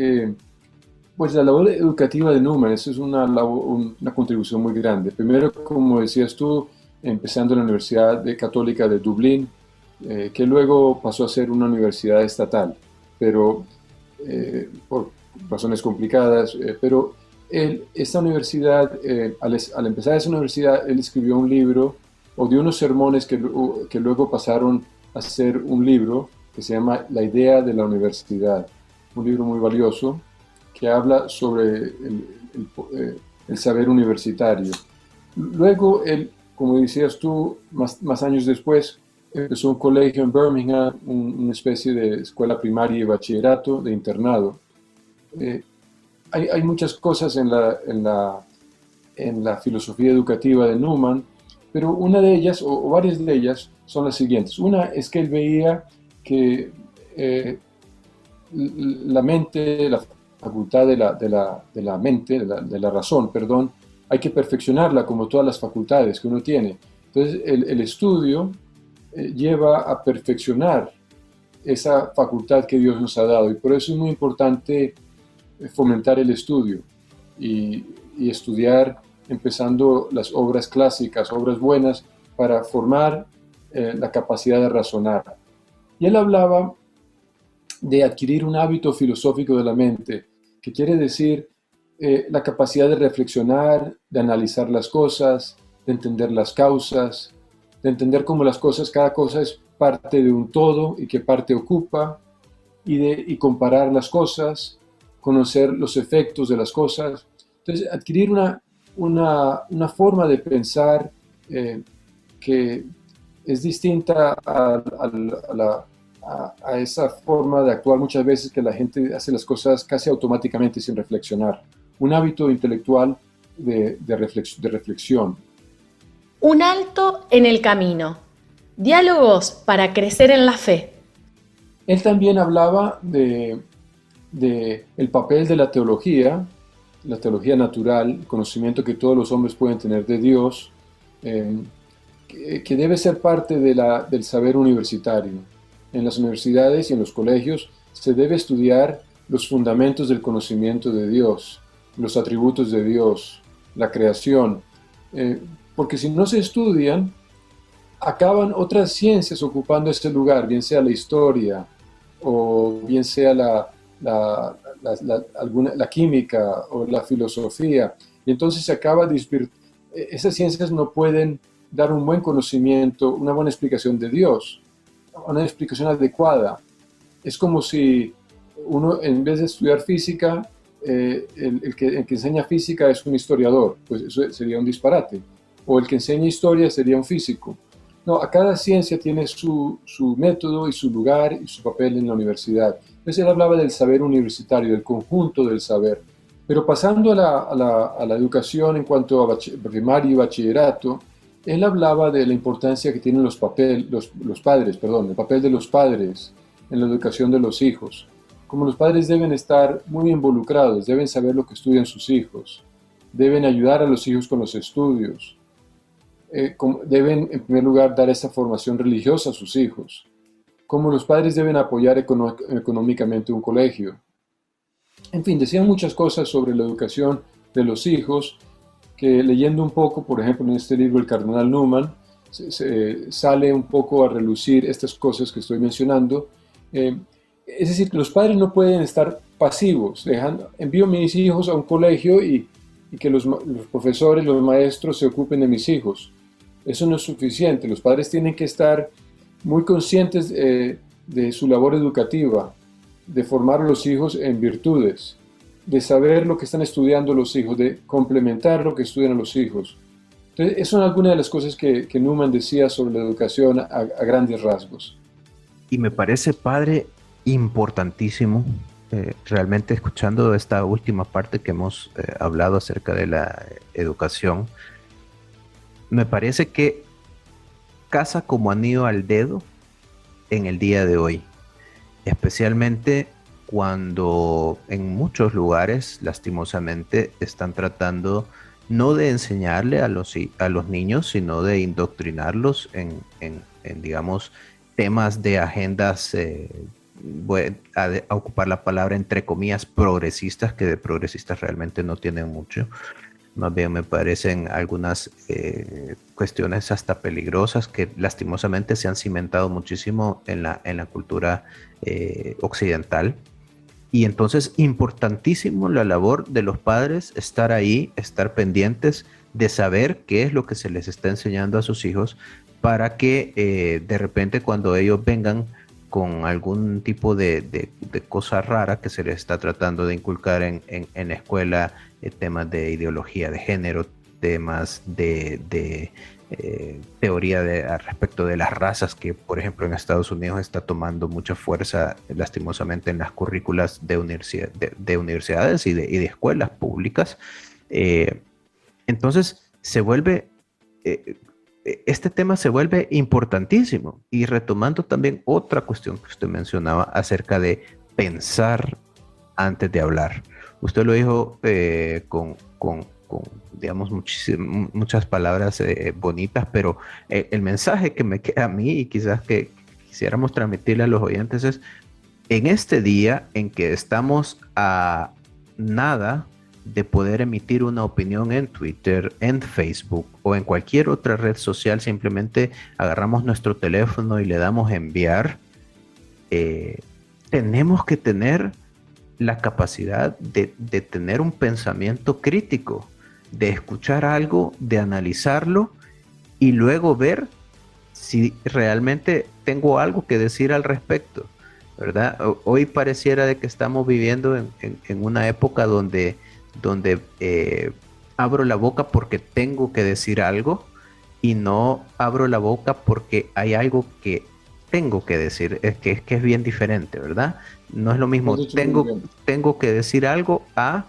pues la labor educativa de Newman, eso es una contribución muy grande. Primero, como decías tú, empezando en la Universidad Católica de Dublín, que luego pasó a ser una universidad estatal, pero por razones complicadas, pero esta universidad, al empezar esa universidad, él escribió un libro, o dio unos sermones que luego pasaron a ser un libro que se llama La idea de la universidad, un libro muy valioso que habla sobre el saber universitario. Luego él, como decías tú, más años después, empezó un colegio en Birmingham, una especie de escuela primaria y bachillerato, de internado. Hay muchas cosas en la filosofía educativa de Newman, pero una de ellas, o varias de ellas, son las siguientes. Una es que él veía que la mente, la facultad de la mente, de la razón, perdón, hay que perfeccionarla como todas las facultades que uno tiene. Entonces, el estudio lleva a perfeccionar esa facultad que Dios nos ha dado, y por eso es muy importante fomentar el estudio y estudiar empezando las obras clásicas, obras buenas, para formar la capacidad de razonar. Y él hablaba de adquirir un hábito filosófico de la mente, que quiere decir la capacidad de reflexionar, de analizar las cosas, de entender las causas, de entender cómo las cosas, cada cosa es parte de un todo y qué parte ocupa, y comparar las cosas, conocer los efectos de las cosas. Entonces, adquirir una forma de pensar que es distinta a esa forma de actuar muchas veces, que la gente hace las cosas casi automáticamente sin reflexionar. Un hábito intelectual de reflexión. Un alto en el camino. Diálogos para crecer en la fe. Él también hablaba de el papel de la teología natural, el conocimiento que todos los hombres pueden tener de Dios, que debe ser parte del saber universitario. En las universidades y en los colegios se debe estudiar los fundamentos del conocimiento de Dios, los atributos de Dios, la creación, porque si no se estudian, acaban otras ciencias ocupando ese lugar, bien sea la historia o bien sea la química o la filosofía, y entonces se acaba esas ciencias no pueden dar un buen conocimiento, una buena explicación de Dios, una explicación adecuada. Es como si uno, en vez de estudiar física, el que enseña física es un historiador, pues eso sería un disparate, o el que enseña historia sería un físico. No, a cada ciencia tiene su método y su lugar y su papel en la universidad. Entonces él hablaba del saber universitario, del conjunto del saber. Pero pasando a la educación en cuanto a primaria y bachillerato, él hablaba de la importancia que tienen el papel de los padres en la educación de los hijos. Como los padres deben estar muy involucrados, deben saber lo que estudian sus hijos, deben ayudar a los hijos con los estudios, deben en primer lugar dar esa formación religiosa a sus hijos, como los padres deben apoyar económicamente un colegio. En fin, decían muchas cosas sobre la educación de los hijos, que leyendo un poco, por ejemplo, en este libro El Cardenal Newman, sale un poco a relucir estas cosas que estoy mencionando. Es decir, que los padres no pueden estar pasivos, envío a mis hijos a un colegio y que los profesores, los maestros se ocupen de mis hijos. Eso no es suficiente. Los padres tienen que estar muy conscientes de su labor educativa, de formar a los hijos en virtudes, de saber lo que están estudiando los hijos, de complementar lo que estudian los hijos. Entonces, esas son algunas de las cosas que Newman decía sobre la educación a grandes rasgos. Y me parece, padre, importantísimo, realmente escuchando esta última parte que hemos hablado acerca de la educación, me parece que casa como anillo al dedo en el día de hoy, especialmente cuando en muchos lugares, lastimosamente, están tratando no de enseñarle a los niños, sino de indoctrinarlos en digamos, temas de agendas, voy a ocupar la palabra entre comillas, progresistas, que de progresistas realmente no tienen mucho. Más bien me parecen algunas cuestiones hasta peligrosas que lastimosamente se han cimentado muchísimo en la cultura occidental. Y entonces, importantísimo la labor de los padres, estar ahí, estar pendientes de saber qué es lo que se les está enseñando a sus hijos para que de repente cuando ellos vengan con algún tipo de cosa rara que se les está tratando de inculcar en la escuela, temas de ideología de género, temas de teoría al respecto de las razas, que por ejemplo en Estados Unidos está tomando mucha fuerza lastimosamente en las currículas de universidades y de escuelas públicas. Entonces se vuelve, este tema se vuelve importantísimo. Y retomando también otra cuestión que usted mencionaba acerca de pensar antes de hablar. Usted lo dijo con digamos, muchas palabras bonitas, pero el mensaje que me queda a mí y quizás que quisiéramos transmitirle a los oyentes es, en este día en que estamos a nada de poder emitir una opinión en Twitter, en Facebook o en cualquier otra red social, simplemente agarramos nuestro teléfono y le damos enviar, tenemos que tener la capacidad de tener un pensamiento crítico, de escuchar algo, de analizarlo y luego ver si realmente tengo algo que decir al respecto, ¿verdad? Hoy pareciera de que estamos viviendo en una época donde abro la boca porque tengo que decir algo y no abro la boca porque hay algo que tengo que decir. Es que es bien diferente, ¿verdad? No es lo mismo tengo que decir algo a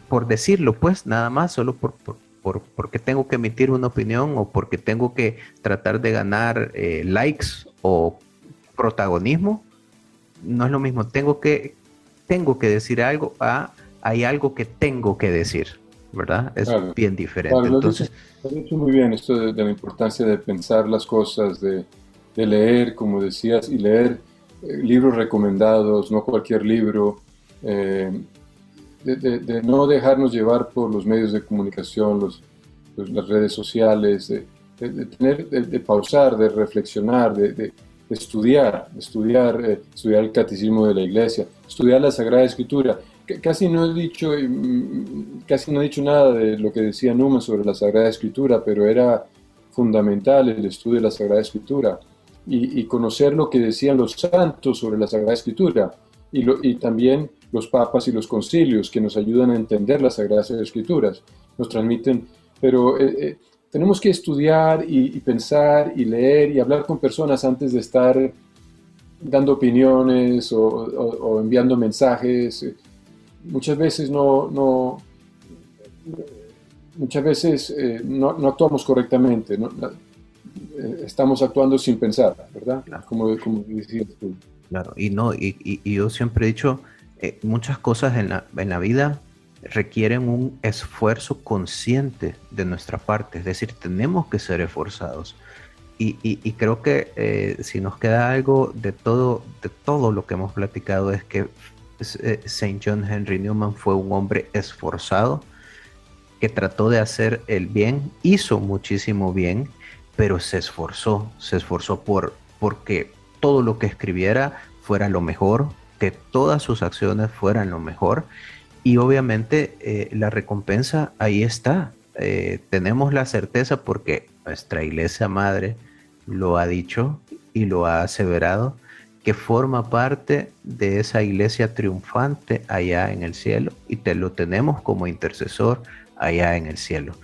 por decirlo, pues nada más, solo porque tengo que emitir una opinión o porque tengo que tratar de ganar likes o protagonismo. No es lo mismo, tengo que decir algo a hay algo que tengo que decir, ¿verdad? Es claro, bien diferente. Claro, entonces, lo has dicho muy bien, esto de la importancia de pensar las cosas, de leer, como decías, y leer libros recomendados, no cualquier libro, de no dejarnos llevar por los medios de comunicación, las redes sociales, de pausar, de reflexionar, de estudiar el catecismo de la Iglesia, estudiar la Sagrada Escritura. Casi no he dicho nada de lo que decía Newman sobre la Sagrada Escritura, pero era fundamental el estudio de la Sagrada Escritura y conocer lo que decían los santos sobre la Sagrada Escritura y también los papas y los concilios que nos ayudan a entender las Sagradas Escrituras, nos transmiten, pero tenemos que estudiar y pensar y leer y hablar con personas antes de estar dando opiniones o enviando mensajes. Muchas veces no actuamos correctamente, estamos actuando sin pensar, ¿verdad? Claro. Como decías tú. Claro, y yo siempre he dicho, muchas cosas en la vida requieren un esfuerzo consciente de nuestra parte, es decir, tenemos que ser esforzados. Y creo que si nos queda algo de todo lo que hemos platicado es que Saint John Henry Newman fue un hombre esforzado que trató de hacer el bien, hizo muchísimo bien, pero se esforzó porque todo lo que escribiera fuera lo mejor, que todas sus acciones fueran lo mejor, y obviamente la recompensa ahí está. Tenemos la certeza porque nuestra Iglesia Madre lo ha dicho y lo ha aseverado, que forma parte de esa iglesia triunfante allá en el cielo y te lo tenemos como intercesor allá en el cielo.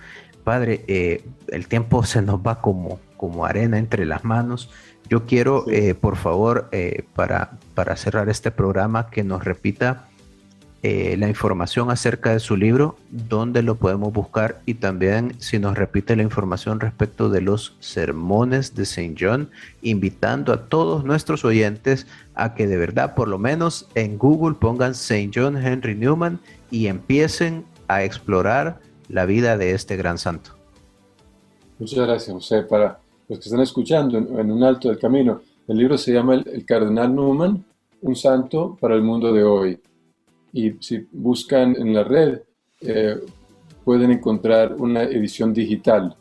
Padre, el tiempo se nos va como arena entre las manos. Yo quiero, sí, por favor, para cerrar este programa, que nos repita la información acerca de su libro, dónde lo podemos buscar, y también si nos repite la información respecto de los sermones de Saint John, invitando a todos nuestros oyentes a que de verdad, por lo menos en Google, pongan Saint John Henry Newman y empiecen a explorar la vida de este gran santo. Muchas gracias, José. Para los que están escuchando en un alto del camino, el libro se llama El Cardenal Newman, un santo para el mundo de hoy. Y si buscan en la red, pueden encontrar una edición digital.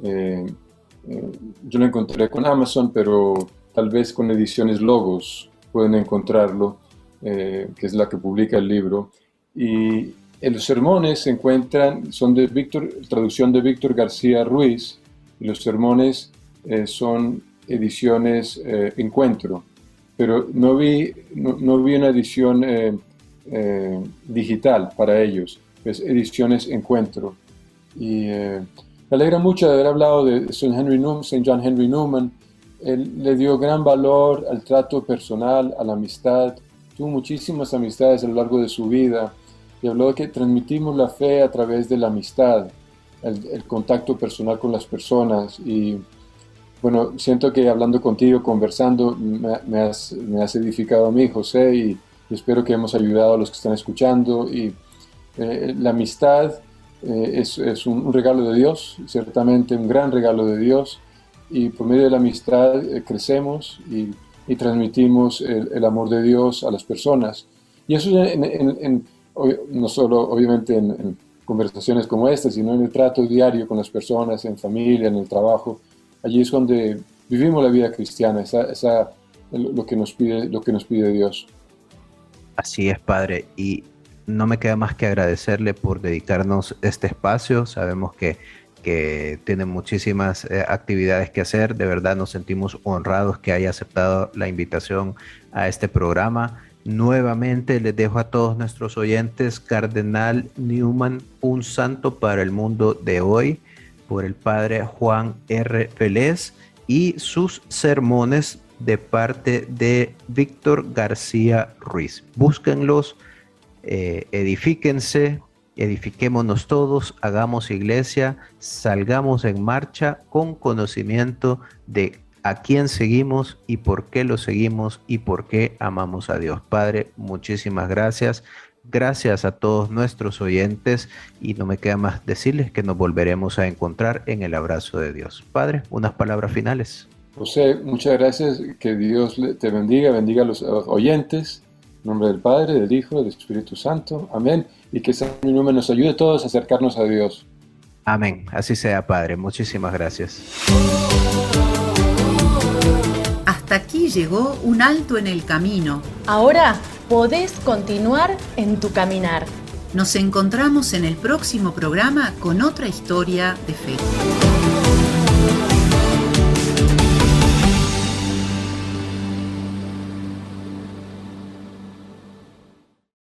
Yo la encontré con Amazon, pero tal vez con ediciones Logos. pueden encontrarlo, que es la que publica el libro. Y los sermones se encuentran, son de traducción de Víctor García Ruiz, y los sermones son ediciones Encuentro, pero no vi una edición digital para ellos, es ediciones Encuentro. Y me alegra mucho de haber hablado de St. John Henry Newman. Él le dio gran valor al trato personal, a la amistad, tuvo muchísimas amistades a lo largo de su vida, y habló de que transmitimos la fe a través de la amistad, el contacto personal con las personas. Y bueno, siento que hablando contigo, conversando, me has edificado a mí, José, y espero que hemos ayudado a los que están escuchando. Y la amistad es un regalo de Dios, ciertamente un gran regalo de Dios, y por medio de la amistad crecemos y transmitimos el amor de Dios a las personas. Y eso no solo obviamente en conversaciones como esta, sino en el trato diario con las personas, en familia, en el trabajo. Allí es donde vivimos la vida cristiana, lo que nos pide Dios. Así es, Padre, y no me queda más que agradecerle por dedicarnos este espacio. Sabemos que tiene muchísimas actividades que hacer. De verdad nos sentimos honrados que haya aceptado la invitación a este programa. Nuevamente les dejo a todos nuestros oyentes Cardenal Newman, un santo para el mundo de hoy, por el Padre Juan R. Vélez, y sus sermones de parte de Víctor García Ruiz. Búsquenlos, edifíquense, edifiquémonos todos, hagamos iglesia, salgamos en marcha con conocimiento de a quién seguimos y por qué lo seguimos y por qué amamos a Dios. Padre, muchísimas gracias. Gracias a todos nuestros oyentes, y no me queda más decirles que nos volveremos a encontrar en el abrazo de Dios. Padre, unas palabras finales. José, muchas gracias. Que Dios te bendiga a los oyentes. En nombre del Padre, del Hijo, del Espíritu Santo. Amén. Y que San Newman nos ayude a todos a acercarnos a Dios. Amén. Así sea, Padre. Muchísimas gracias. Hasta aquí llegó Un Alto en el Camino. Ahora podés continuar en tu caminar. Nos encontramos en el próximo programa con otra historia de fe.